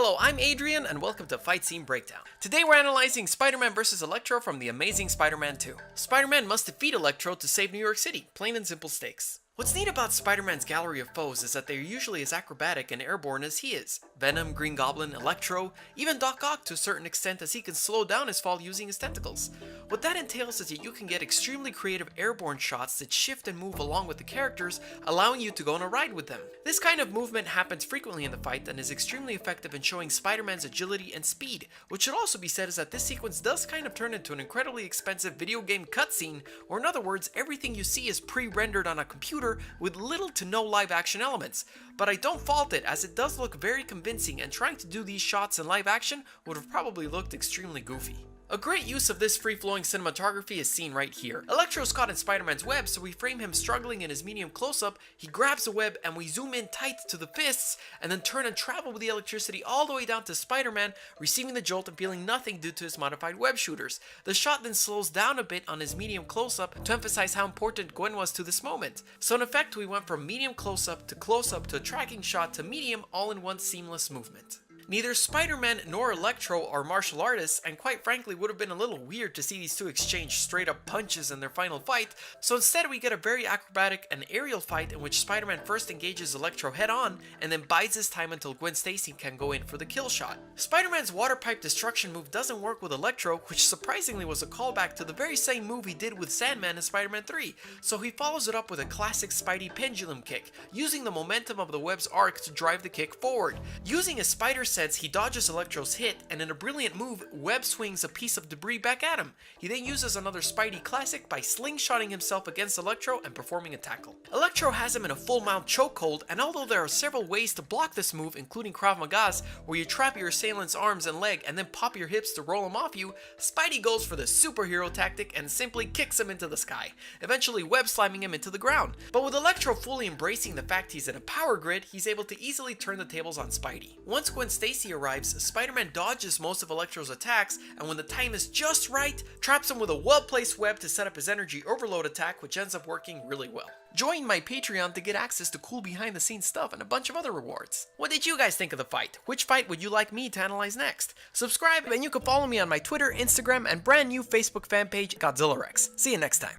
Hello, I'm Adrian, and welcome to Fight Scene Breakdown. Today we're analyzing Spider-Man vs. Electro from The Amazing Spider-Man 2. Spider-Man must defeat Electro to save New York City, plain and simple stakes. What's neat about Spider-Man's gallery of foes is that they're usually as acrobatic and airborne as he is. Venom, Green Goblin, Electro, even Doc Ock to a certain extent, as he can slow down his fall using his tentacles. What that entails is that you can get extremely creative airborne shots that shift and move along with the characters, allowing you to go on a ride with them. This kind of movement happens frequently in the fight and is extremely effective in showing Spider-Man's agility and speed. What should also be said is that this sequence does kind of turn into an incredibly expensive video game cutscene, or in other words, everything you see is pre-rendered on a computer with little to no live action elements. But I don't fault it, as it does look very convincing, and trying to do these shots in live action would have probably looked extremely goofy. A great use of this free-flowing cinematography is seen right here. Electro's caught in Spider-Man's web, so we frame him struggling in his medium close-up, he grabs the web and we zoom in tight to the fists, and then turn and travel with the electricity all the way down to Spider-Man, receiving the jolt and feeling nothing due to his modified web shooters. The shot then slows down a bit on his medium close-up to emphasize how important Gwen was to this moment. So in effect, we went from medium close-up to a tracking shot to medium all in one seamless movement. Neither Spider-Man nor Electro are martial artists, and quite frankly would have been a little weird to see these two exchange straight up punches in their final fight, so instead we get a very acrobatic and aerial fight in which Spider-Man first engages Electro head on and then bides his time until Gwen Stacy can go in for the kill shot. Spider-Man's water pipe destruction move doesn't work with Electro, which surprisingly was a callback to the very same move he did with Sandman in Spider-Man 3, so he follows it up with a classic Spidey pendulum kick, using the momentum of the web's arc to drive the kick forward. Using a spider sense, he dodges Electro's hit, and in a brilliant move, Web swings a piece of debris back at him. He then uses another Spidey classic by slingshotting himself against Electro and performing a tackle. Electro has him in a full mount chokehold, and although there are several ways to block this move, including Krav Maga's, where you trap your assailant's arms and leg and then pop your hips to roll him off you, Spidey goes for the superhero tactic and simply kicks him into the sky, eventually web slamming him into the ground. But with Electro fully embracing the fact he's in a power grid, he's able to easily turn the tables on Spidey. Once Gwen Stacy arrives, Spider-Man dodges most of Electro's attacks, and when the time is just right, traps him with a well-placed web to set up his energy overload attack, which ends up working really well. Join my Patreon to get access to cool behind-the-scenes stuff and a bunch of other rewards. What did you guys think of the fight? Which fight would you like me to analyze next? Subscribe, and you can follow me on my Twitter, Instagram, and brand new Facebook fan page, Godzilla Rex. See you next time.